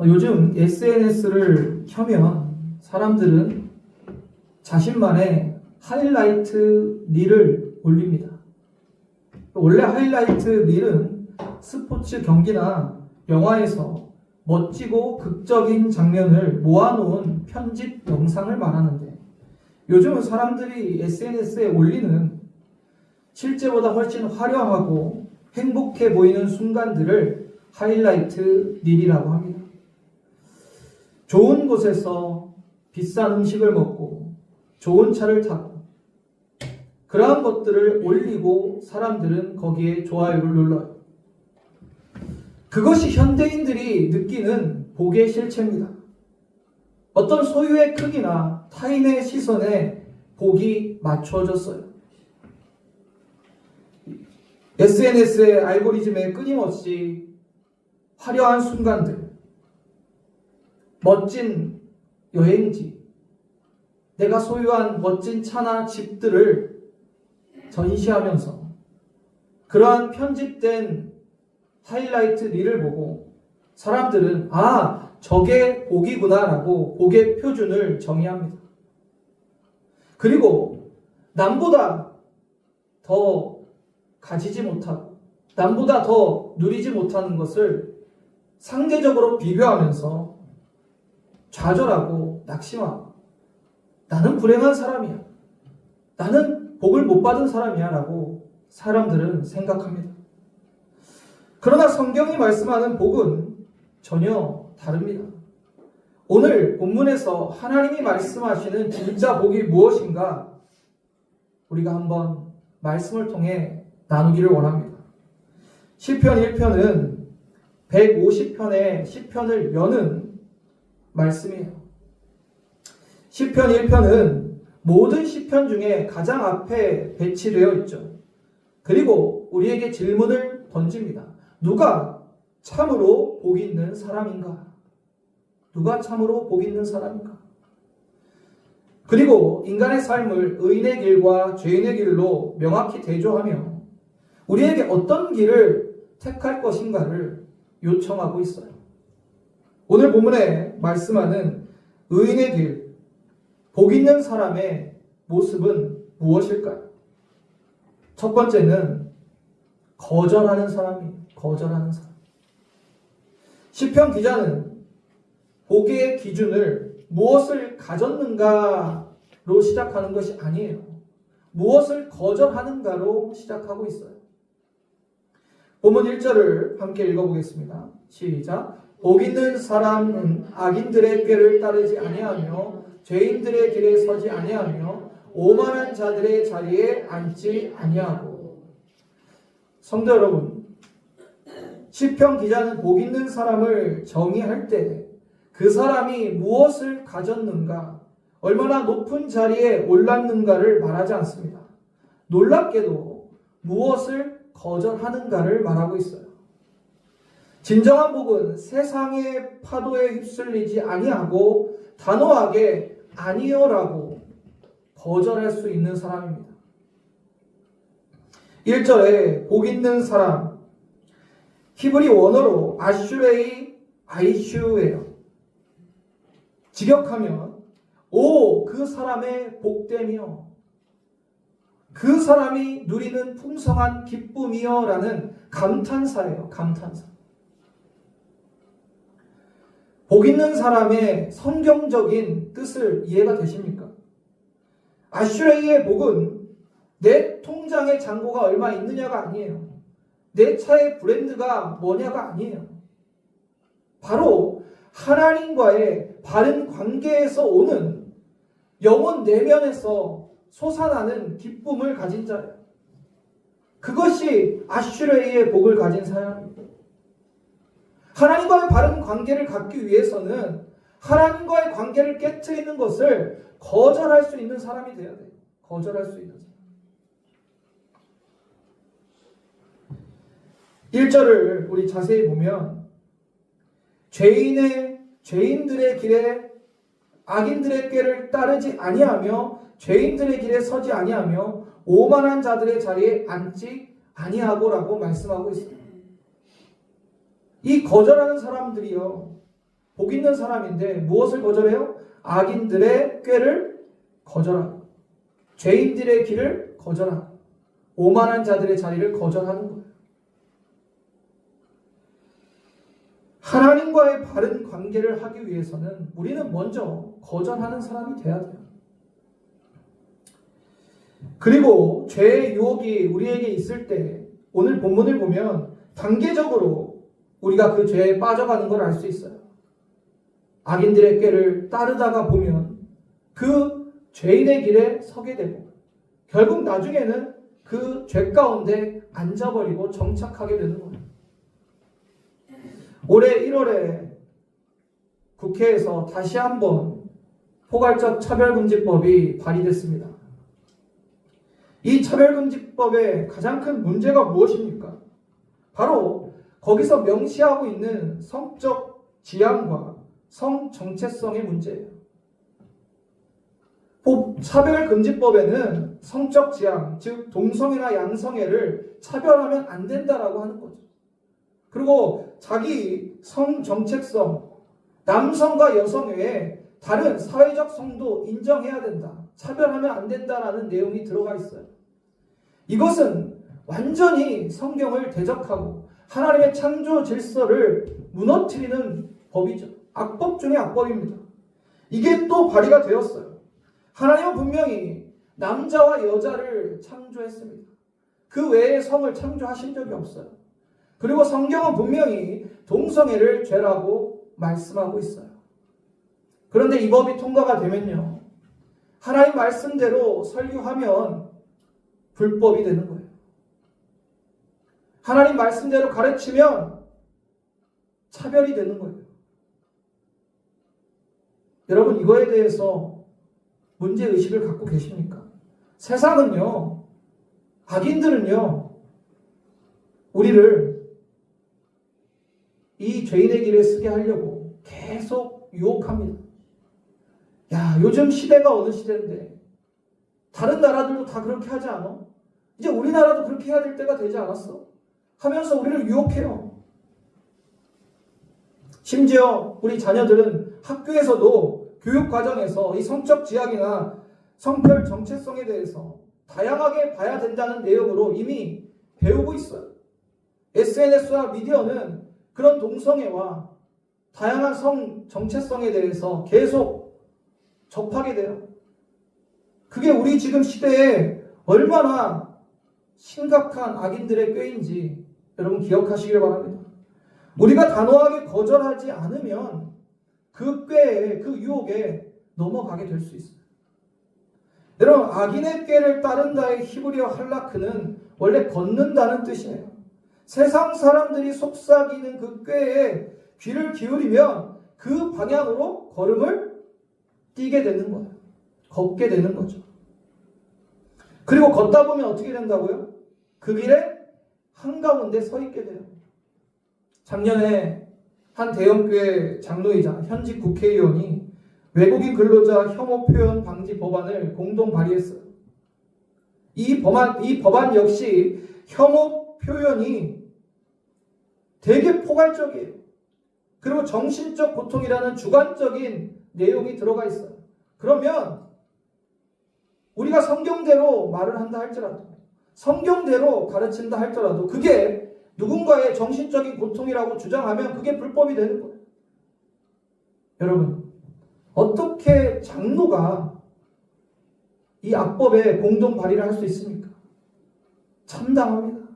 요즘 SNS를 켜면 사람들은 자신만의 하이라이트 릴을 올립니다. 원래 하이라이트 릴은 스포츠 경기나 영화에서 멋지고 극적인 장면을 모아놓은 편집 영상을 말하는데, 요즘은 사람들이 SNS에 올리는 실제보다 훨씬 화려하고 행복해 보이는 순간들을 하이라이트 릴이라고 합니다. 좋은 곳에서 비싼 음식을 먹고 좋은 차를 타고 그러한 것들을 올리고 사람들은 거기에 좋아요를 눌러요. 그것이 현대인들이 느끼는 복의 실체입니다. 어떤 소유의 크기나 타인의 시선에 복이 맞춰졌어요. SNS의 알고리즘에 끊임없이 화려한 순간들, 멋진 여행지, 내가 소유한 멋진 차나 집들을 전시하면서 그러한 편집된 하이라이트 릴을 보고 사람들은 저게 복이구나 라고 복의 표준을 정의합니다. 그리고 남보다 더 가지지 못하고 남보다 더 누리지 못하는 것을 상대적으로 비교하면서 좌절하고 낙심하고 나는 불행한 사람이야, 나는 복을 못 받은 사람이야 라고 사람들은 생각합니다. 그러나 성경이 말씀하는 복은 전혀 다릅니다. 오늘 본문에서 하나님이 말씀하시는 진짜 복이 무엇인가 우리가 한번 말씀을 통해 나누기를 원합니다. 시편 1편은 150편의 시편을 여는 말씀이에요. 시편 1편은 모든 시편 중에 가장 앞에 배치되어 있죠. 그리고 우리에게 질문을 던집니다. 누가 참으로 복 있는 사람인가? 누가 참으로 복 있는 사람인가? 그리고 인간의 삶을 의인의 길과 죄인의 길로 명확히 대조하며 우리에게 어떤 길을 택할 것인가를 요청하고 있어요. 오늘 본문에 말씀하는 의인의 길, 복 있는 사람의 모습은 무엇일까요? 첫 번째는 거절하는 사람이에요. 거절하는 사람. 시편 기자는 복의 기준을 무엇을 가졌는가로 시작하는 것이 아니에요. 무엇을 거절하는가로 시작하고 있어요. 본문 1절을 함께 읽어보겠습니다. 시작. 복 있는 사람은 악인들의 꾀를 따르지 아니하며 죄인들의 길에 서지 아니하며 오만한 자들의 자리에 앉지 아니하고. 성도 여러분, 시편 기자는 복 있는 사람을 정의할 때 그 사람이 무엇을 가졌는가, 얼마나 높은 자리에 올랐는가를 말하지 않습니다. 놀랍게도 무엇을 거절하는가를 말하고 있어요. 진정한 복은 세상의 파도에 휩쓸리지 아니하고 단호하게 아니요라고 거절할 수 있는 사람입니다. 1절에 복 있는 사람, 히브리 원어로 아슈레이 아이슈예요. 직역하면 그 사람의 복됨이요, 그 사람이 누리는 풍성한 기쁨이요 라는 감탄사예요. 감탄사. 복 있는 사람의 성경적인 뜻을 이해가 되십니까? 아슈레이의 복은 내 통장에 잔고가 얼마 있느냐가 아니에요. 내 차의 브랜드가 뭐냐가 아니에요. 바로 하나님과의 바른 관계에서 오는 영혼 내면에서 솟아나는 기쁨을 가진 자예요. 그것이 아슈레이의 복을 가진 사람입니다. 하나님과의 바른 관계를 갖기 위해서는 하나님과의 관계를 깨트리는 것을 거절할 수 있는 사람이 되어야 돼요. 거절할 수 있는 사람. 1절을 우리 자세히 보면 죄인들의 길에 악인들의 꾀를 따르지 아니하며 죄인들의 길에 서지 아니하며 오만한 자들의 자리에 앉지 아니하고라고 말씀하고 있습니다. 이 거절하는 사람들이요, 복 있는 사람인데 무엇을 거절해요? 악인들의 꾀를 거절하고 죄인들의 길을 거절하고 오만한 자들의 자리를 거절하는 거예요. 하나님과의 바른 관계를 하기 위해서는 우리는 먼저 거절하는 사람이 돼야 돼요. 그리고 죄의 유혹이 우리에게 있을 때 오늘 본문을 보면 단계적으로 우리가 그 죄에 빠져가는 걸 알 수 있어요. 악인들의 꾀를 따르다가 보면 그 죄인의 길에 서게 되고 결국 나중에는 그 죄 가운데 앉아버리고 정착하게 되는 거예요. 올해 1월에 국회에서 다시 한번 포괄적 차별금지법이 발의됐습니다. 이 차별금지법의 가장 큰 문제가 무엇입니까? 바로 거기서 명시하고 있는 성적 지향과 성 정체성의 문제예요. 차별금지법에는 성적 지향, 즉 동성애나 양성애를 차별하면 안 된다라고 하는 거죠. 그리고 자기 성 정체성, 남성과 여성 외에 다른 사회적 성도 인정해야 된다. 차별하면 안 된다라는 내용이 들어가 있어요. 이것은 완전히 성경을 대적하고 하나님의 창조 질서를 무너뜨리는 법이죠. 악법 중에 악법입니다. 이게 또 발의가 되었어요. 하나님은 분명히 남자와 여자를 창조했습니다. 그 외에 성을 창조하신 적이 없어요. 그리고 성경은 분명히 동성애를 죄라고 말씀하고 있어요. 그런데 이 법이 통과가 되면요, 하나님 말씀대로 설교하면 불법이 되는 거예요. 하나님 말씀대로 가르치면 차별이 되는 거예요. 여러분, 이거에 대해서 문제의식을 갖고 계십니까? 세상은요, 악인들은요, 우리를 이 죄인의 길에 쓰게 하려고 계속 유혹합니다. 야, 요즘 시대가 어느 시대인데 다른 나라들도 다 그렇게 하지 않아? 이제 우리나라도 그렇게 해야 될 때가 되지 않았어? 하면서 우리를 유혹해요. 심지어 우리 자녀들은 학교에서도 교육 과정에서 이 성적 지향이나 성별 정체성에 대해서 다양하게 봐야 된다는 내용으로 이미 배우고 있어요. SNS와 미디어는 그런 동성애와 다양한 성 정체성에 대해서 계속 접하게 돼요. 그게 우리 지금 시대에 얼마나 심각한 악인들의 꾀인지 여러분 기억하시길 바랍니다. 우리가 단호하게 거절하지 않으면 그 꾀에, 그 유혹에 넘어가게 될 수 있어요. 여러분, 악인의 꾀를 따른다의 히브리어 할라크는 원래 걷는다는 뜻이에요. 세상 사람들이 속삭이는 그 꾀에 귀를 기울이면 그 방향으로 걸음을 뛰게 되는 거예요. 걷게 되는 거죠. 그리고 걷다 보면 어떻게 된다고요? 그 길에 한가운데 서 있게 돼요. 작년에 한 대형교회 장로이자 현직 국회의원이 외국인 근로자 혐오 표현 방지 법안을 공동 발의했어요. 이 법안 역시 혐오 표현이 되게 포괄적이에요. 그리고 정신적 고통이라는 주관적인 내용이 들어가 있어요. 그러면 우리가 성경대로 말을 한다 할지라도, 성경대로 가르친다 할지라도 그게 누군가의 정신적인 고통이라고 주장하면 그게 불법이 되는 거예요. 여러분, 어떻게 장로가 이 악법에 공동 발의를 할 수 있습니까? 참담합니다.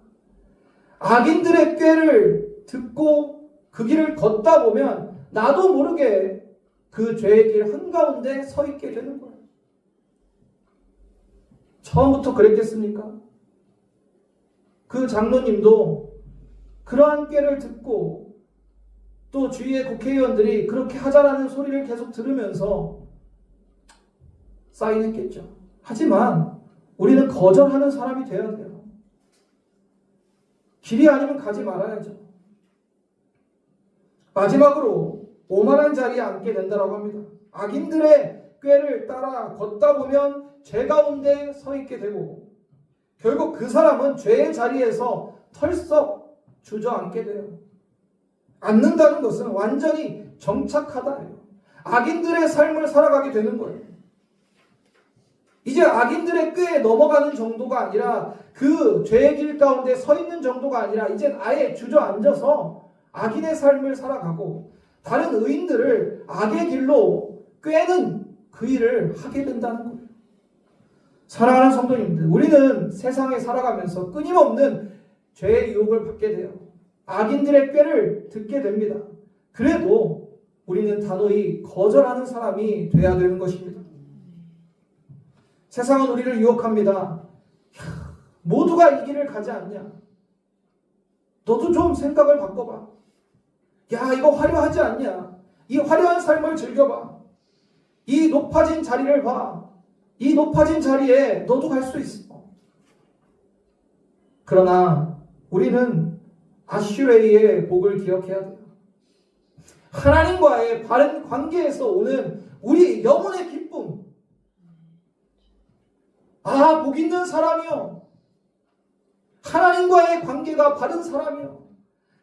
악인들의 꾀를 듣고 그 길을 걷다 보면 나도 모르게 그 죄의 길 한가운데 서 있게 되는 거예요. 처음부터 그랬겠습니까? 그 장로님도 그러한 꾀를 듣고 또 주위의 국회의원들이 그렇게 하자라는 소리를 계속 들으면서 사인했겠죠. 하지만 우리는 거절하는 사람이 되어야 돼요. 길이 아니면 가지 말아야죠. 마지막으로 오만한 자리에 앉게 된다고 합니다. 악인들의 꾀를 따라 걷다 보면 죄 가운데 서 있게 되고 결국 그 사람은 죄의 자리에서 털썩 주저앉게 돼요. 않는다는 것은 완전히 정착하다예요. 악인들의 삶을 살아가게 되는 거예요. 이제 악인들의 꾀에 넘어가는 정도가 아니라 그 죄의 길 가운데 서 있는 정도가 아니라 이제 아예 주저앉아서 악인의 삶을 살아가고 다른 의인들을 악의 길로 꾀는 그 일을 하게 된다는 거예요. 사랑하는 성도님들, 우리는 세상에 살아가면서 끊임없는 죄의 유혹을 받게 돼요. 악인들의 꾀를 듣게 됩니다. 그래도 우리는 단호히 거절하는 사람이 돼야 되는 것입니다. 세상은 우리를 유혹합니다. 모두가 이 길을 가지 않냐? 너도 좀 생각을 바꿔봐. 야, 이거 화려하지 않냐? 이 화려한 삶을 즐겨봐. 이 높아진 자리를 봐. 이 높아진 자리에 너도 갈 수 있어. 그러나 우리는 아슈레이의 복을 기억해야 돼요. 하나님과의 바른 관계에서 오는 우리 영혼의 기쁨. 아, 복 있는 사람이요. 하나님과의 관계가 바른 사람이요.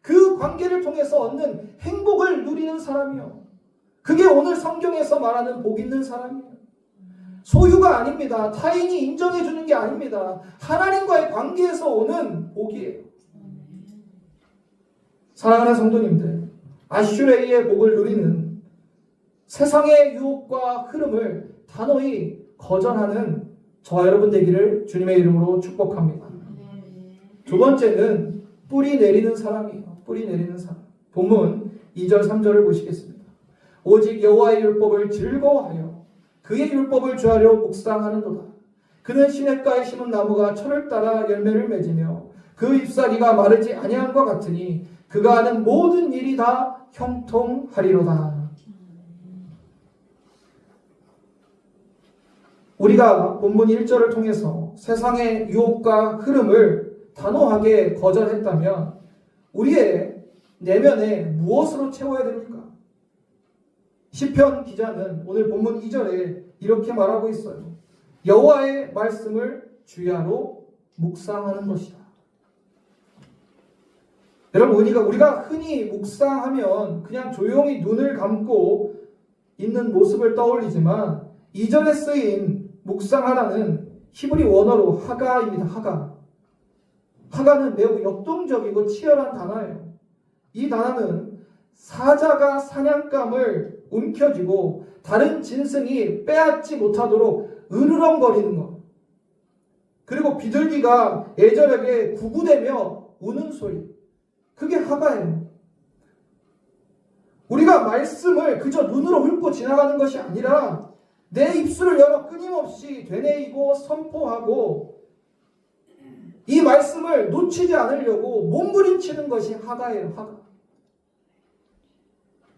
그 관계를 통해서 얻는 행복을 누리는 사람이요. 그게 오늘 성경에서 말하는 복 있는 사람이에요. 소유가 아닙니다. 타인이 인정해 주는 게 아닙니다. 하나님과의 관계에서 오는 복이에요. 사랑하는 성도님들, 아슈레이의 복을 누리는 세상의 유혹과 흐름을 단호히 거절하는 저와 여러분 되기를 주님의 이름으로 축복합니다. 두 번째는 뿌리 내리는 사람이에요. 뿌리 내리는 사람. 본문 2절 3절을 보시겠습니다. 오직 여호와의 율법을 즐거워하여 그의 율법을 주하려 묵상하는도다. 그는 시냇가에 심은 나무가 철을 따라 열매를 맺으며 그 잎사귀가 마르지 아니함과 같으니 그가 하는 모든 일이 다 형통하리로다. 우리가 본문 1절을 통해서 세상의 유혹과 흐름을 단호하게 거절했다면 우리의 내면에 무엇으로 채워야 됩니까? 시편 기자는 오늘 본문 2절에 이렇게 말하고 있어요. 여호와의 말씀을 주야로 묵상하는 것이다. 여러분, 우리가 흔히 묵상하면 그냥 조용히 눈을 감고 있는 모습을 떠올리지만 2절에 쓰인 묵상하라는 히브리 원어로 하가입니다. 하가는 매우 역동적이고 치열한 단어예요. 이 단어는 사자가 사냥감을 움켜쥐고 다른 짐승이 빼앗지 못하도록 으르렁거리는 것, 그리고 비둘기가 애절하게 구구대며 우는 소리, 그게 하가예요. 우리가 말씀을 그저 눈으로 훑고 지나가는 것이 아니라 내 입술을 열어 끊임없이 되뇌이고 선포하고 이 말씀을 놓치지 않으려고 몸부림치는 것이 하가예요. 하가.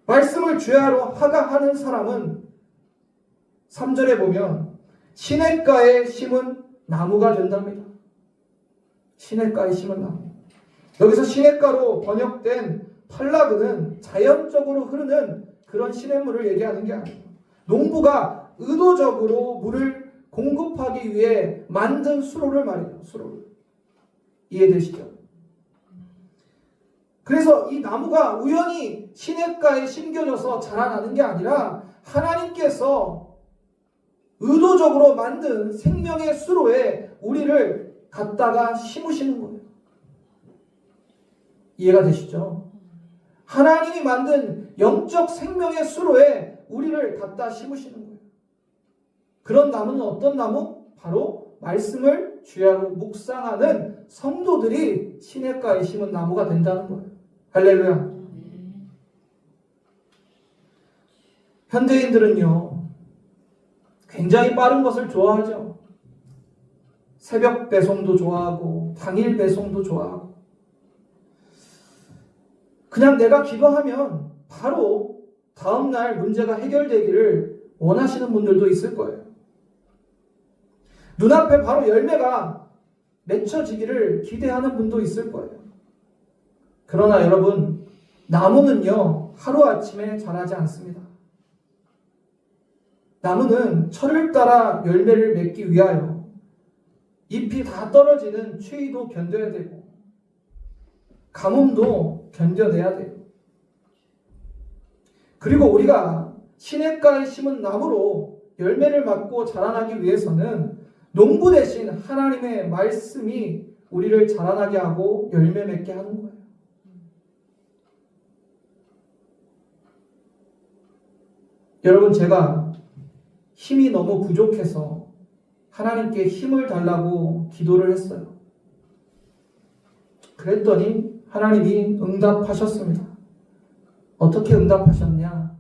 말씀을 주야로 하가하는 사람은 3절에 보면 시냇가에 심은 나무가 된답니다. 시냇가에 심은 나무. 여기서 시냇가로 번역된 팔라그는 자연적으로 흐르는 그런 시냇물을 얘기하는 게 아니에요. 농부가 의도적으로 물을 공급하기 위해 만든 수로를 말해요. 수로를. 이해되시죠? 그래서 이 나무가 우연히 시냇가에 심겨져서 자라나는 게 아니라 하나님께서 의도적으로 만든 생명의 수로에 우리를 갖다가 심으시는 거예요. 이해가 되시죠? 하나님이 만든 영적 생명의 수로에 우리를 갖다 심으시는 거예요. 그런 나무는 어떤 나무? 바로 말씀을 주야로 묵상하는 성도들이 시냇가에 심은 나무가 된다는 거예요. 할렐루야. 현대인들은요, 굉장히 빠른 것을 좋아하죠. 새벽 배송도 좋아하고 당일 배송도 좋아하고, 그냥 내가 기도하면 바로 다음날 문제가 해결되기를 원하시는 분들도 있을 거예요. 눈앞에 바로 열매가 맺혀지기를 기대하는 분도 있을 거예요. 그러나 여러분, 나무는요, 하루아침에 자라지 않습니다. 나무는 철을 따라 열매를 맺기 위하여 잎이 다 떨어지는 추위도 견뎌야 되고 가뭄도 견뎌내야 돼요. 그리고 우리가 시냇가에 심은 나무로 열매를 맺고 자라나기 위해서는 농부 대신 하나님의 말씀이 우리를 자라나게 하고 열매 맺게 하는 거예요. 여러분, 제가 힘이 너무 부족해서 하나님께 힘을 달라고 기도를 했어요. 그랬더니 하나님이 응답하셨습니다. 어떻게 응답하셨냐?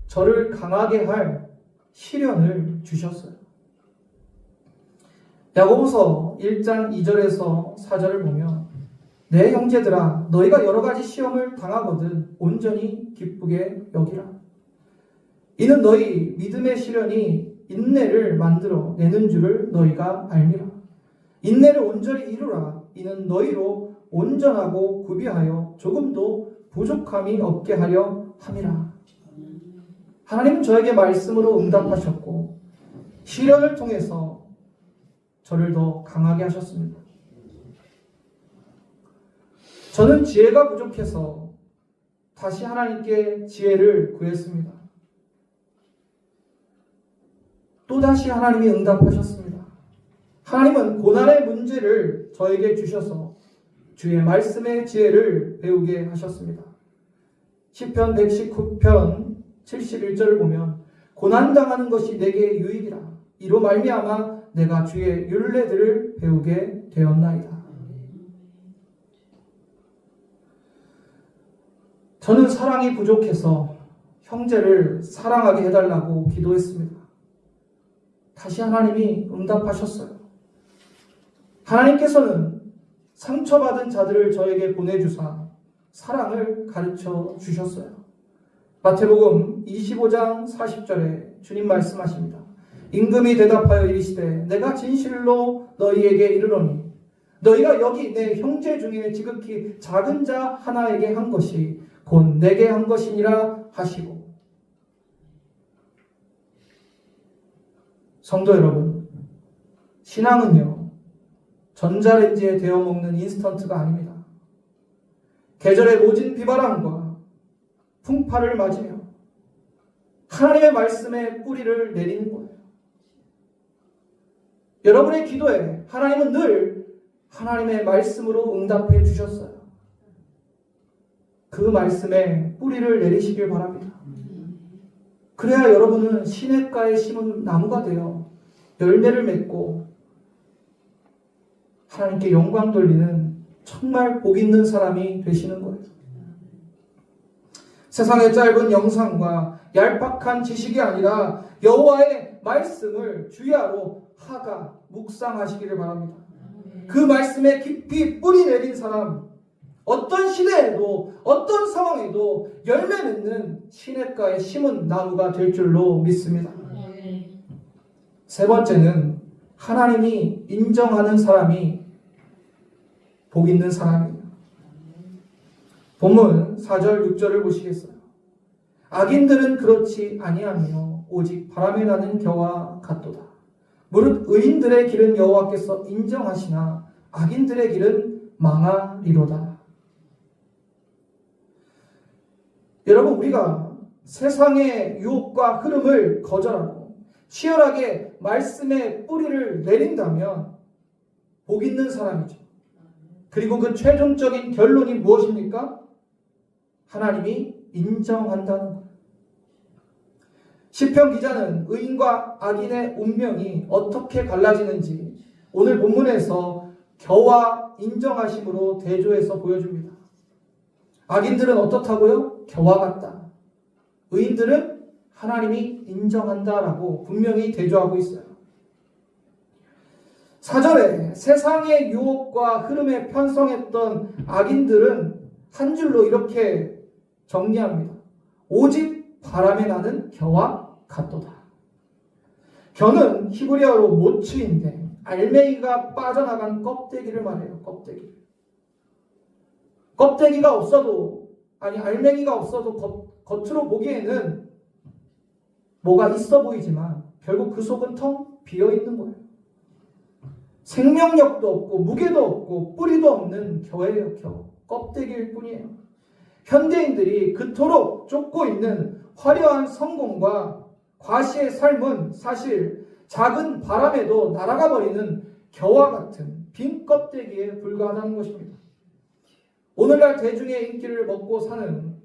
저를 강하게 할 시련을 주셨어요. 야고보서 1장 2절에서 4절을 보면 내 형제들아 너희가 여러 가지 시험을 당하거든 온전히 기쁘게 여기라. 이는 너희 믿음의 시련이 인내를 만들어 내는 줄을 너희가 알미라. 인내를 온전히 이루라. 이는 너희로 온전하고 구비하여 조금도 부족함이 없게 하려 함이라. 하나님은 저에게 말씀으로 응답하셨고 시련을 통해서 저를 더 강하게 하셨습니다. 저는 지혜가 부족해서 다시 하나님께 지혜를 구했습니다. 또다시 하나님이 응답하셨습니다. 하나님은 고난의 문제를 저에게 주셔서 주의 말씀의 지혜를 배우게 하셨습니다. 시편 119편 71절을 보면 고난당하는 것이 내게 유익이라. 이로 말미암아 내가 주의 율례들을 배우게 되었나이다. 저는 사랑이 부족해서 형제를 사랑하게 해달라고 기도했습니다. 다시 하나님이 응답하셨어요. 하나님께서는 상처받은 자들을 저에게 보내주사 사랑을 가르쳐 주셨어요. 마태복음 25장 40절에 주님 말씀하십니다. 임금이 대답하여 이르시되 내가 진실로 너희에게 이르노니 너희가 여기 내 형제 중에 지극히 작은 자 하나에게 한 것이 곧 내게 한 것이니라 하시고. 성도 여러분, 신앙은요 전자레인지에 데워 먹는 인스턴트가 아닙니다. 계절의 모진 비바람과 풍파를 맞으며 하나님의 말씀에 뿌리를 내리는 거예요. 여러분의 기도에 하나님은 늘 하나님의 말씀으로 응답해 주셨어요. 그 말씀에 뿌리를 내리시길 바랍니다. 그래야 여러분은 시냇가에 심은 나무가 되어 열매를 맺고 하나님께 영광 돌리는 정말 복 있는 사람이 되시는 거예요. 세상의 짧은 영상과 얄팍한 지식이 아니라 여호와의 말씀을 주야로 하가 묵상하시기를 바랍니다. 그 말씀에 깊이 뿌리 내린 사람, 어떤 시대에도 어떤 상황에도 열매 맺는 시냇가에 심은 나무가 될 줄로 믿습니다. 세 번째는 하나님이 인정하는 사람이 복 있는 사람이에요. 본문 4절 6절을 보시겠어요? 악인들은 그렇지 아니하며 오직 바람에 나는 겨와 같도다. 무릇 의인들의 길은 여호와께서 인정하시나 악인들의 길은 망하리로다. 여러분, 우리가 세상의 유혹과 흐름을 거절하고 치열하게 말씀의 뿌리를 내린다면 복 있는 사람이죠. 그리고 그 최종적인 결론이 무엇입니까? 하나님이 인정한다는 것. 시편 기자는 의인과 악인의 운명이 어떻게 갈라지는지 오늘 본문에서 겨와 인정하심으로 대조해서 보여줍니다. 악인들은 어떻다고요? 겨와 같다. 의인들은 하나님이 인정한다라고 분명히 대조하고 있어요. 4절에 세상의 유혹과 흐름에 편성했던 악인들은 한 줄로 이렇게 정리합니다. 오직 바람에 나는 겨와 같도다. 겨는 히브리어로 모츠인데 알맹이가 빠져나간 껍데기를 말해요. 껍데기가 없어도, 알맹이가 없어도 겉으로 보기에는 뭐가 있어 보이지만 결국 그 속은 텅 비어 있는 거예요. 생명력도 없고 무게도 없고 뿌리도 없는 겨예요. 껍데기일 뿐이에요. 현대인들이 그토록 쫓고 있는 화려한 성공과 과시의 삶은 사실 작은 바람에도 날아가 버리는 겨와 같은 빈 껍데기에 불과하다는 것입니다. 오늘날 대중의 인기를 먹고 사는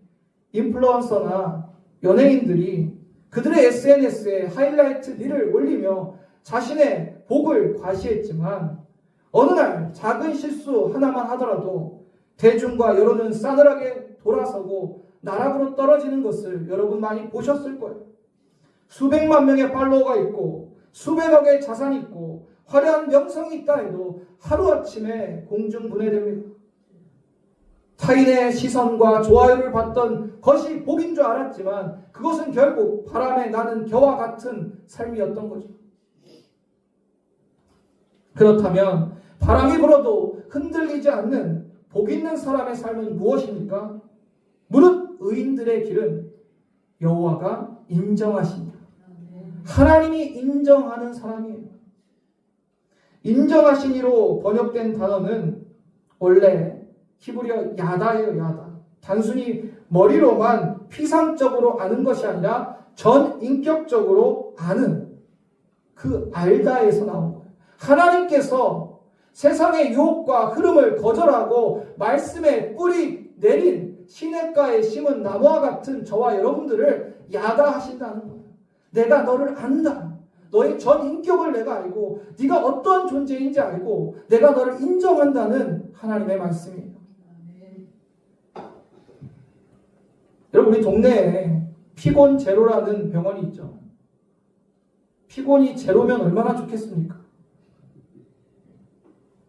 인플루언서나 연예인들이 그들의 SNS에 하이라이트 릴을 올리며 자신의 복을 과시했지만 어느 날 작은 실수 하나만 하더라도 대중과 여론은 싸늘하게 돌아서고 나락으로 떨어지는 것을 여러분 많이 보셨을 거예요. 수백만 명의 팔로워가 있고 수백억의 자산이 있고 화려한 명성이 있다 해도 하루아침에 공중분해됩니다. 타인의 시선과 좋아요를 받던 것이 복인 줄 알았지만 그것은 결국 바람에 나는 겨와 같은 삶이었던 거죠. 그렇다면 바람이 불어도 흔들리지 않는 복 있는 사람의 삶은 무엇입니까? 무릇 의인들의 길은 여호와가 인정하신다. 하나님이 인정하는 사람이에요. 인정하시니로 번역된 단어는 원래 히브리어 야다예요. 야다. 단순히 머리로만 피상적으로 아는 것이 아니라 전인격적으로 아는 그 알다에서 나온 거예요. 하나님께서 세상의 유혹과 흐름을 거절하고 말씀에 뿌리 내린 시냇가에 심은 나무와 같은 저와 여러분들을 야다하신다는 거예요. 내가 너를 안다. 너의 전 인격을 내가 알고 네가 어떠한 존재인지 알고 내가 너를 인정한다는 하나님의 말씀이에요. 여러분 우리 동네에 피곤 제로라는 병원이 있죠. 피곤이 제로면 얼마나 좋겠습니까?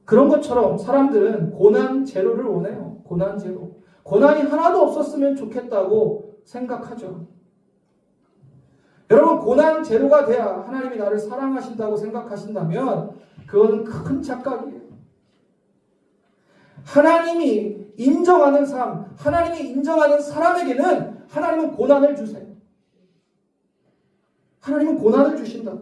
그런 것처럼 사람들은 고난 제로를 원해요. 고난 제로. 고난이 하나도 없었으면 좋겠다고 생각하죠. 여러분 고난 제로가 돼야 하나님이 나를 사랑하신다고 생각하신다면 그건 큰 착각이에요. 하나님이 인정하는 삶, 하나님이 인정하는 사람에게는 하나님은 고난을 주세요. 하나님은 고난을 주신다.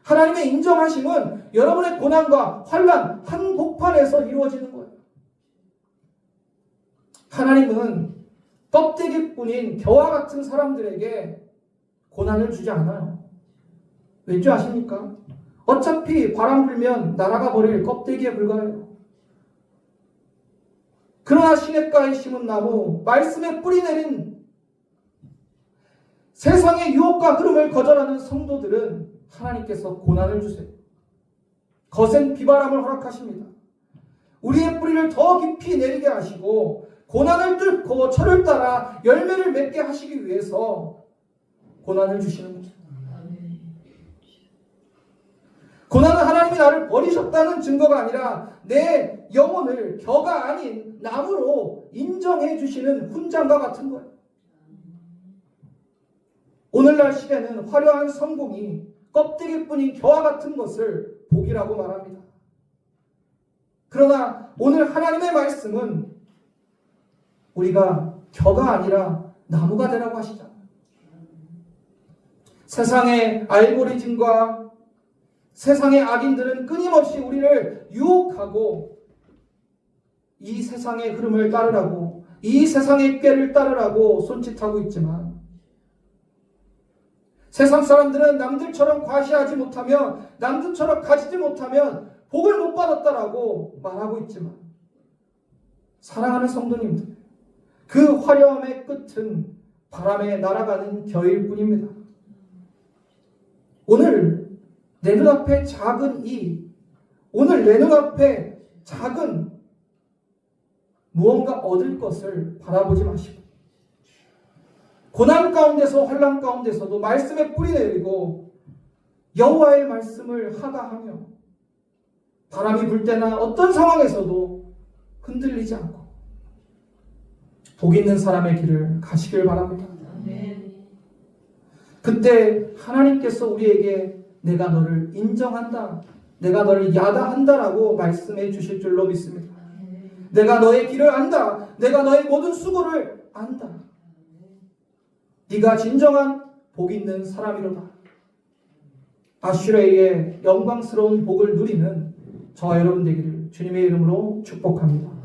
하나님의 인정하심은 여러분의 고난과 환난 한복판에서 이루어지는 거예요. 하나님은 껍데기뿐인 겨와 같은 사람들에게 고난을 주지 않아요. 왠지 아십니까? 어차피 바람 불면 날아가 버릴 껍데기에 불과해요. 그러나 시냇가에 심은 나무, 말씀에 뿌리 내린 세상의 유혹과 흐름을 거절하는 성도들은 하나님께서 고난을 주세요. 거센 비바람을 허락하십니다. 우리의 뿌리를 더 깊이 내리게 하시고 고난을 뚫고 철을 따라 열매를 맺게 하시기 위해서 고난을 주시는 거죠. 고난은 하나님이 나를 버리셨다는 증거가 아니라 내 영혼을 겨가 아닌 나무로 인정해 주시는 훈장과 같은 거예요. 오늘날 시대는 화려한 성공이 껍데기뿐인 겨와 같은 것을 복이라고 말합니다. 그러나 오늘 하나님의 말씀은 우리가 겨가 아니라 나무가 되라고 하시잖아요. 세상의 알고리즘과 세상의 악인들은 끊임없이 우리를 유혹하고 이 세상의 흐름을 따르라고 이 세상의 꾀를 따르라고 손짓하고 있지만 세상 사람들은 남들처럼 과시하지 못하면 남들처럼 가지지 못하면 복을 못 받았다라고 말하고 있지만 사랑하는 성도님들 그 화려함의 끝은 바람에 날아가는 겨일 뿐입니다. 오늘 내 눈앞에 작은 오늘 내 눈앞에 작은 무언가 얻을 것을 바라보지 마시고 고난 가운데서 환난 가운데서도 말씀에 뿌리 내리고 여호와의 말씀을 하다하며 바람이 불 때나 어떤 상황에서도 흔들리지 않고 복 있는 사람의 길을 가시길 바랍니다. 그때 하나님께서 우리에게 내가 너를 인정한다, 내가 너를 야다한다라고 말씀해 주실 줄로 믿습니다. 내가 너의 길을 안다, 내가 너의 모든 수고를 안다. 네가 진정한 복 있는 사람이로다. 아슈레의 영광스러운 복을 누리는 저와 여러분 되기를 주님의 이름으로 축복합니다.